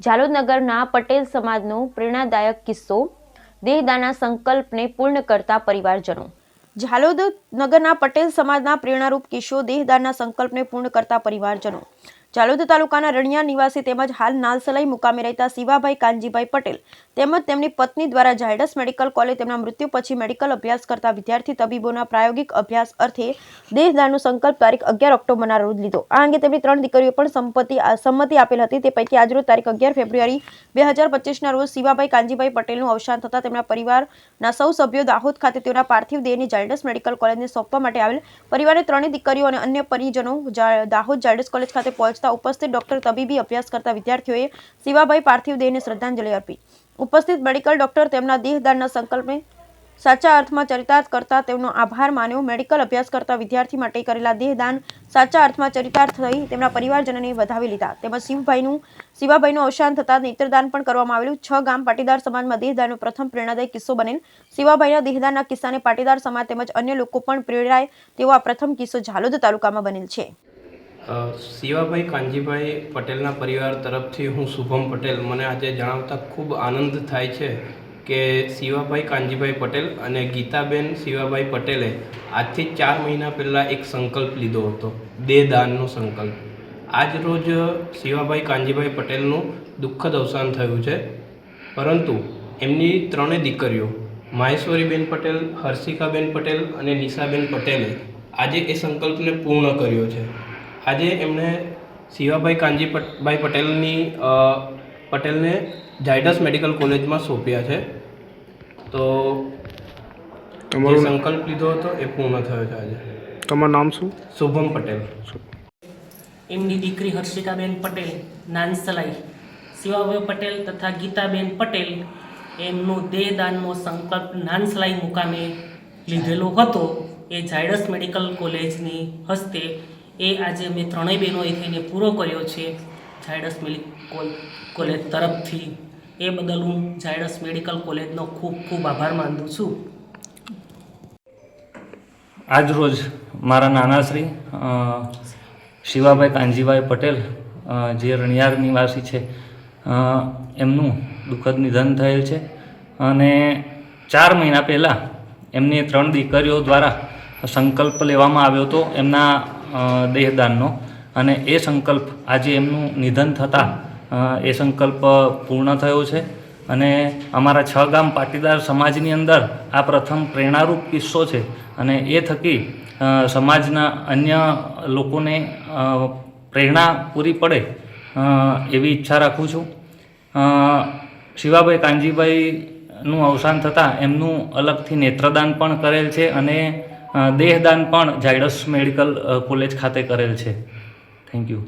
ઝાલોદ નગરના પટેલ સમાજનો પ્રેરણાદાયક કિસ્સો, દેહદાનના સંકલ્પને પૂર્ણ કરતા પરિવારજનો। ઝાલોદ નગરના પટેલ સમાજના પ્રેરણારૂપ કિસ્સો, દેહદાનના સંકલ્પને પૂર્ણ કરતા પરિવારજનો। ઝાલોદ તાલુકાના રણિયા નિવાસી તેમજ હાલ નાલસલાઈ મુકામે રહેતા શિવાભાઈ કાનજીભાઈ પટેલ તેમજ તેમની પત્ની દ્વારા ઝાયડસ મેડિકલ કોલેજ તેમના મૃત્યુ પછી મેડિકલ અભ્યાસ કરતા વિદ્યાર્થી તબીબોના પ્રાયોગિક અભ્યાસ અર્થે દેહદાનનો સંકલ્પ તારીખ 11 ઓક્ટોબરના રોજ લીધો। આ અંગે તેમની 3 દીકરીઓ પણ સંમતિ આપેલ હતી। તે પૈકી આજરોજ તારીખ 11 ફેબ્રુઆરી 2025ના રોજ શિવાભાઈ કાનજીભાઈ પટેલનું અવસાન થતાં તેમના પરિવારના સૌ સભ્યો દાહોદ ખાતે તેઓના પાર્થિવ દેહને ઝાયડસ મેડિકલ કોલેજને સોંપવા માટે આવેલ। પરિવારે 3 દીકરીઓ અને અન્ય પરિજનો દાહોદ ઝાયડસ કોલેજ ખાતે પહોંચતા ઉપસ્થિત ડોક્ટર તબીબી અભ્યાસ કરતા વિદ્યાર્થીઓએ શિવાભાઈ પાર્થિવ દેહને શ્રદ્ધાંજલિ અર્પી। ઉપસ્થિત મેડિકલ ડોક્ટર તેમના દેહદાનના સંકલ્પને સાચા અર્થમાં ચરિતાર્થ કરતા તેમનો આભાર માન્યો। મેડિકલ અભ્યાસ કરતા વિદ્યાર્થી માટે કરેલા દેહદાન સાચા અર્થમાં ચરિતાર્થ થઈ તેમના પરિવારજનોને વધાવી લીધા। તેમજ શિવાભાઈનું અવસાન થતાં નેત્રદાન પણ કરવામાં આવેલું। 6 ગામ પાટીદાર સમાજમાં દેહદાનનો પ્રથમ પ્રેરણાદાયી કિસ્સો બનેલ। શિવાભાઈના દેહદાનના કિસ્સાને પાટીદાર સમાજ તેમજ અન્ય લોકો પણ પ્રેરાય તેવો આ પ્રથમ કિસ્સો ઝાલોદ તાલુકામાં બનેલ છે। શિવાભાઈ કાનજીભાઈ પટેલના પરિવાર તરફથી હું શુભમ પટેલ મને આજે જણાવતા ખૂબ આનંદ થાય છે કે શિવાભાઈ કાનજીભાઈ પટેલ અને ગીતાબેન શિવાભાઈ પટેલે આજથી 4 મહિના પહેલાં એક સંકલ્પ લીધો હતો, દેહદાનનો સંકલ્પ। આજ રોજ શિવાભાઈ કાનજીભાઈ પટેલનું દુઃખદ અવસાન થયું છે, પરંતુ એમની 3 દીકરીઓ માહેશ્વરીબેન પટેલ, હર્ષિકાબેન પટેલ અને નિશાબેન પટેલે આજે એ સંકલ્પને પૂર્ણ કર્યો છે। આજે એમણે શિવાભાઈ કાનજીભાઈ પટેલને ઝાયડસ મેડિકલ કોલેજમાં સોંપ્યા છે। તો જે સંકલ્પ લીધો હતો એ પૂર્ણ થયો છે આજે। તમારું નામ શું? શુભમ પટેલ। એમની દીકરી હર્ષિકાબેન પટેલ નાનસલાઈ, શિવાભાઈ પટેલ તથા ગીતાબેન પટેલ એમનો દેહદાનનો સંકલ્પ નાનસલાઈ મુકામે લીધેલો હતો। એ ઝાયડસ મેડિકલ કોલેજની હસ્તે એ આજે અમે 3 બહેનોએ થઈને પૂરો કર્યો છે ઝાયડસ મેડિકલ કોલેજ તરફથી। એ બદલ હું ઝાયડસ મેડિકલ કોલેજનો ખૂબ ખૂબ આભાર માનું છું। આજરોજ મારા નાનાશ્રી શિવાભાઈ કાનજીભાઈ પટેલ જે રણિયાર નિવાસી છે એમનું દુઃખદ નિધન થયેલ છે અને 4 મહિના પહેલાં એમની 3 દીકરીઓ દ્વારા સંકલ્પ લેવામાં આવ્યો હતો એમના દેહદાનનો, અને એ સંકલ્પ આજે એમનું નિધન થતાં એ સંકલ્પ પૂર્ણ થયો છે। અને અમારા 6 ગામ પાટીદાર સમાજની અંદર આ પ્રથમ પ્રેરણારૂપ કિસ્સો છે, અને એ થકી સમાજના અન્ય લોકોને પ્રેરણા પૂરી પડે એવી ઈચ્છા રાખું છું। શિવાભાઈ કાનજીભાઈનું અવસાન થતાં એમનું અલગથી નેત્રદાન પણ કરેલ છે અને દેહદાન પણ ઝાયડસ મેડિકલ કોલેજ ખાતે કરેલ છે। Thank you.